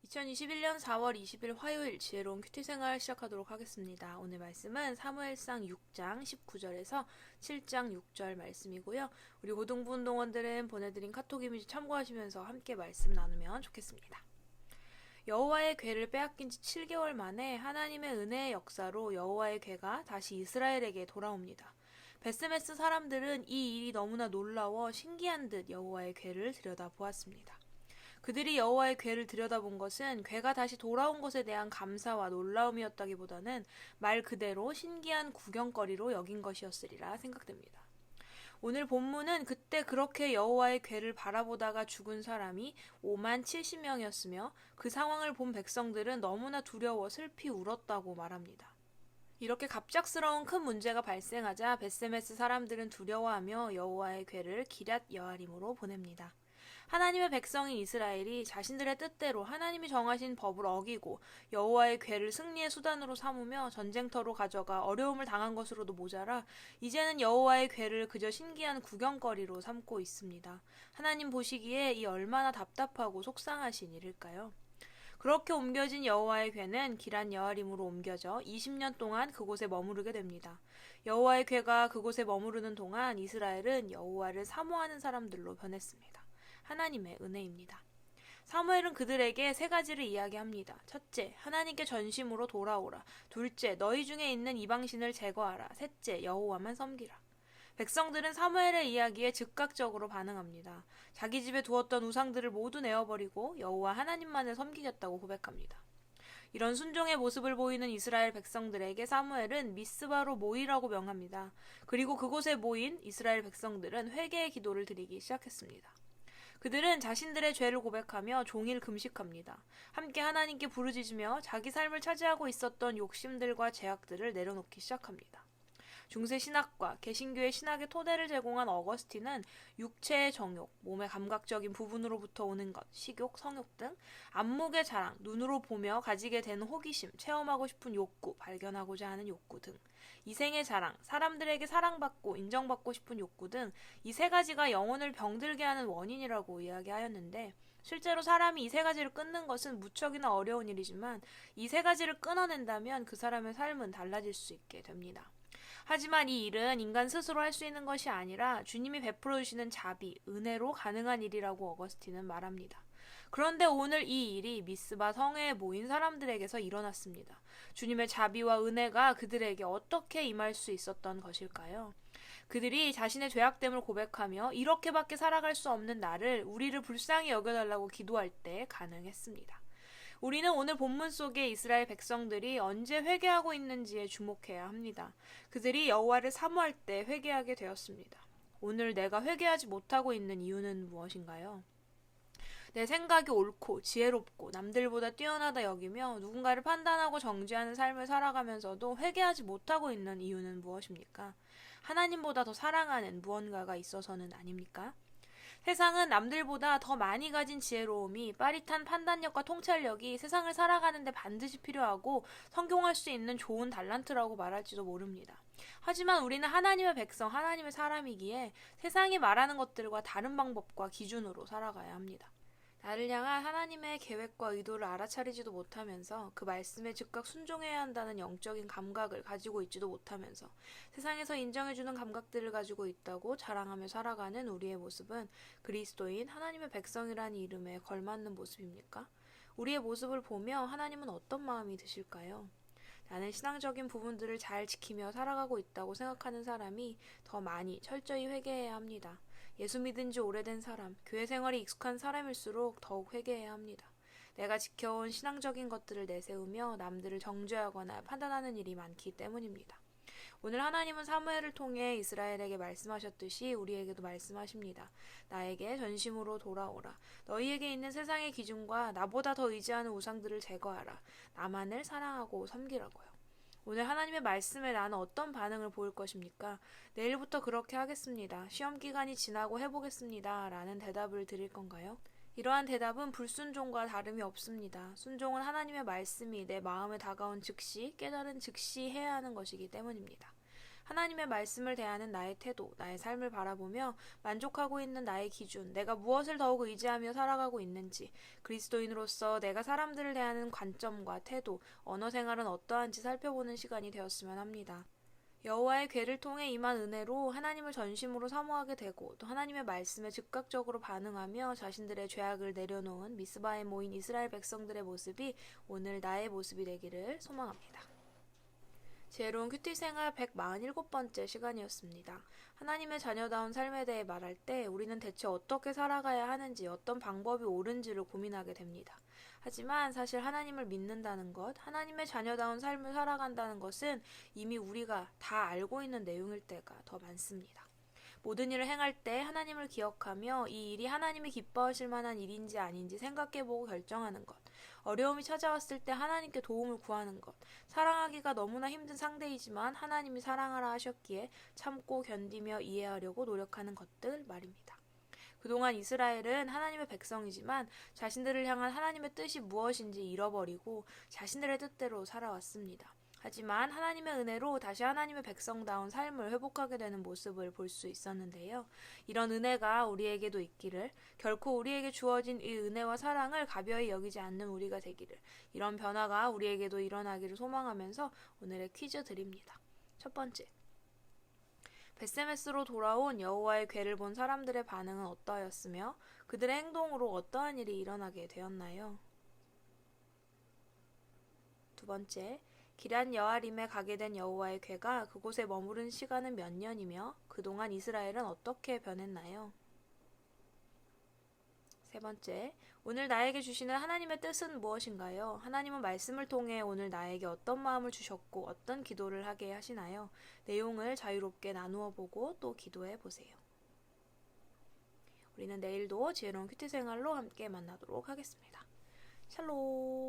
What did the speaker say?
2021년 4월 20일 화요일 지혜로운 큐티 생활 시작하도록 하겠습니다. 오늘 말씀은 사무엘상 6장 19절에서 7장 6절 말씀이고요. 우리 고등부 운동원들은 보내드린 카톡 이미지 참고하시면서 함께 말씀 나누면 좋겠습니다. 여호와의 궤를 빼앗긴 지 7개월 만에 하나님의 은혜의 역사로 여호와의 궤가 다시 이스라엘에게 돌아옵니다. 베스메스 사람들은 이 일이 너무나 놀라워 신기한 듯 여호와의 궤를 들여다보았습니다. 그들이 여호와의 궤를 들여다본 것은 궤가 다시 돌아온 것에 대한 감사와 놀라움이었다기보다는 말 그대로 신기한 구경거리로 여긴 것이었으리라 생각됩니다. 오늘 본문은 그때 그렇게 여호와의 궤를 바라보다가 죽은 사람이 5만 70명이었으며 그 상황을 본 백성들은 너무나 두려워 슬피 울었다고 말합니다. 이렇게 갑작스러운 큰 문제가 발생하자 베스메스 사람들은 두려워하며 여호와의 궤를 기럇 여아림으로 보냅니다. 하나님의 백성인 이스라엘이 자신들의 뜻대로 하나님이 정하신 법을 어기고 여호와의 궤를 승리의 수단으로 삼으며 전쟁터로 가져가 어려움을 당한 것으로도 모자라 이제는 여호와의 궤를 그저 신기한 구경거리로 삼고 있습니다. 하나님 보시기에 이 얼마나 답답하고 속상하신 일일까요? 그렇게 옮겨진 여호와의 궤는 기럇 여아림으로 옮겨져 20년 동안 그곳에 머무르게 됩니다. 여호와의 궤가 그곳에 머무르는 동안 이스라엘은 여호와를 사모하는 사람들로 변했습니다. 하나님의 은혜입니다. 사무엘은 그들에게 세 가지를 이야기합니다. 첫째, 하나님께 전심으로 돌아오라. 둘째, 너희 중에 있는 이방신을 제거하라. 셋째, 여호와만 섬기라. 백성들은 사무엘의 이야기에 즉각적으로 반응합니다. 자기 집에 두었던 우상들을 모두 내어버리고 여호와 하나님만을 섬기겠다고 고백합니다. 이런 순종의 모습을 보이는 이스라엘 백성들에게 사무엘은 미스바로 모이라고 명합니다. 그리고 그곳에 모인 이스라엘 백성들은 회개의 기도를 드리기 시작했습니다. 그들은 자신들의 죄를 고백하며 종일 금식합니다. 함께 하나님께 부르짖으며 자기 삶을 차지하고 있었던 욕심들과 죄악들을 내려놓기 시작합니다. 중세 신학과 개신교의 신학의 토대를 제공한 어거스틴은 육체의 정욕, 몸의 감각적인 부분으로부터 오는 것, 식욕, 성욕 등 안목의 자랑, 눈으로 보며 가지게 되는 호기심, 체험하고 싶은 욕구, 발견하고자 하는 욕구 등 이생의 자랑, 사람들에게 사랑받고 인정받고 싶은 욕구 등 이 세 가지가 영혼을 병들게 하는 원인이라고 이야기하였는데 실제로 사람이 이 세 가지를 끊는 것은 무척이나 어려운 일이지만 이 세 가지를 끊어낸다면 그 사람의 삶은 달라질 수 있게 됩니다. 하지만 이 일은 인간 스스로 할 수 있는 것이 아니라 주님이 베풀어 주시는 자비, 은혜로 가능한 일이라고 어거스틴은 말합니다. 그런데 오늘 이 일이 미스바 성회에 모인 사람들에게서 일어났습니다. 주님의 자비와 은혜가 그들에게 어떻게 임할 수 있었던 것일까요? 그들이 자신의 죄악됨을 고백하며 이렇게밖에 살아갈 수 없는 나를 우리를 불쌍히 여겨달라고 기도할 때 가능했습니다. 우리는 오늘 본문 속의 이스라엘 백성들이 언제 회개하고 있는지에 주목해야 합니다. 그들이 여호와를 사모할 때 회개하게 되었습니다. 오늘 내가 회개하지 못하고 있는 이유는 무엇인가요? 내 생각이 옳고 지혜롭고 남들보다 뛰어나다 여기며 누군가를 판단하고 정죄하는 삶을 살아가면서도 회개하지 못하고 있는 이유는 무엇입니까? 하나님보다 더 사랑하는 무언가가 있어서는 아닙니까? 세상은 남들보다 더 많이 가진 지혜로움이 빠릿한 판단력과 통찰력이 세상을 살아가는데 반드시 필요하고 성공할 수 있는 좋은 달란트라고 말할지도 모릅니다. 하지만 우리는 하나님의 백성, 하나님의 사람이기에 세상이 말하는 것들과 다른 방법과 기준으로 살아가야 합니다. 나를 향한 하나님의 계획과 의도를 알아차리지도 못하면서 그 말씀에 즉각 순종해야 한다는 영적인 감각을 가지고 있지도 못하면서 세상에서 인정해주는 감각들을 가지고 있다고 자랑하며 살아가는 우리의 모습은 그리스도인 하나님의 백성이라는 이름에 걸맞는 모습입니까? 우리의 모습을 보며 하나님은 어떤 마음이 드실까요? 나는 신앙적인 부분들을 잘 지키며 살아가고 있다고 생각하는 사람이 더 많이 철저히 회개해야 합니다. 예수 믿은 지 오래된 사람, 교회 생활이 익숙한 사람일수록 더욱 회개해야 합니다. 내가 지켜온 신앙적인 것들을 내세우며 남들을 정죄하거나 판단하는 일이 많기 때문입니다. 오늘 하나님은 사무엘을 통해 이스라엘에게 말씀하셨듯이 우리에게도 말씀하십니다. 나에게 전심으로 돌아오라. 너희에게 있는 세상의 기준과 나보다 더 의지하는 우상들을 제거하라. 나만을 사랑하고 섬기라고요. 오늘 하나님의 말씀에 나는 어떤 반응을 보일 것입니까? 내일부터 그렇게 하겠습니다. 시험 기간이 지나고 해보겠습니다. 라는 대답을 드릴 건가요? 이러한 대답은 불순종과 다름이 없습니다. 순종은 하나님의 말씀이 내 마음에 다가온 즉시, 깨달은 즉시 해야 하는 것이기 때문입니다. 하나님의 말씀을 대하는 나의 태도, 나의 삶을 바라보며 만족하고 있는 나의 기준, 내가 무엇을 더욱 의지하며 살아가고 있는지, 그리스도인으로서 내가 사람들을 대하는 관점과 태도, 언어 생활은 어떠한지 살펴보는 시간이 되었으면 합니다. 여호와의 괴를 통해 임한 은혜로 하나님을 전심으로 사모하게 되고 또 하나님의 말씀에 즉각적으로 반응하며 자신들의 죄악을 내려놓은 미스바에 모인 이스라엘 백성들의 모습이 오늘 나의 모습이 되기를 소망합니다. 지혜로운 큐티 생활 147번째 시간이었습니다. 하나님의 자녀다운 삶에 대해 말할 때 우리는 대체 어떻게 살아가야 하는지, 어떤 방법이 옳은지를 고민하게 됩니다. 하지만 사실 하나님을 믿는다는 것, 하나님의 자녀다운 삶을 살아간다는 것은 이미 우리가 다 알고 있는 내용일 때가 더 많습니다. 모든 일을 행할 때 하나님을 기억하며 이 일이 하나님이 기뻐하실 만한 일인지 아닌지 생각해보고 결정하는 것, 어려움이 찾아왔을 때 하나님께 도움을 구하는 것, 사랑하기가 너무나 힘든 상대이지만 하나님이 사랑하라 하셨기에 참고 견디며 이해하려고 노력하는 것들 말입니다. 그동안 이스라엘은 하나님의 백성이지만 자신들을 향한 하나님의 뜻이 무엇인지 잃어버리고 자신들의 뜻대로 살아왔습니다. 하지만 하나님의 은혜로 다시 하나님의 백성다운 삶을 회복하게 되는 모습을 볼 수 있었는데요. 이런 은혜가 우리에게도 있기를, 결코 우리에게 주어진 이 은혜와 사랑을 가벼이 여기지 않는 우리가 되기를, 이런 변화가 우리에게도 일어나기를 소망하면서 오늘의 퀴즈 드립니다. 첫 번째, 벳세메스로 돌아온 여호와의 괴를 본 사람들의 반응은 어떠하였으며 그들의 행동으로 어떠한 일이 일어나게 되었나요? 두 번째, 기럇 여아림에 가게 된 여호와의 괴가 그곳에 머무른 시간은 몇 년이며 그동안 이스라엘은 어떻게 변했나요? 세 번째, 오늘 나에게 주시는 하나님의 뜻은 무엇인가요? 하나님은 말씀을 통해 오늘 나에게 어떤 마음을 주셨고 어떤 기도를 하게 하시나요? 내용을 자유롭게 나누어 보고 또 기도해 보세요. 우리는 내일도 지혜로운 큐티 생활로 함께 만나도록 하겠습니다. 샬롬.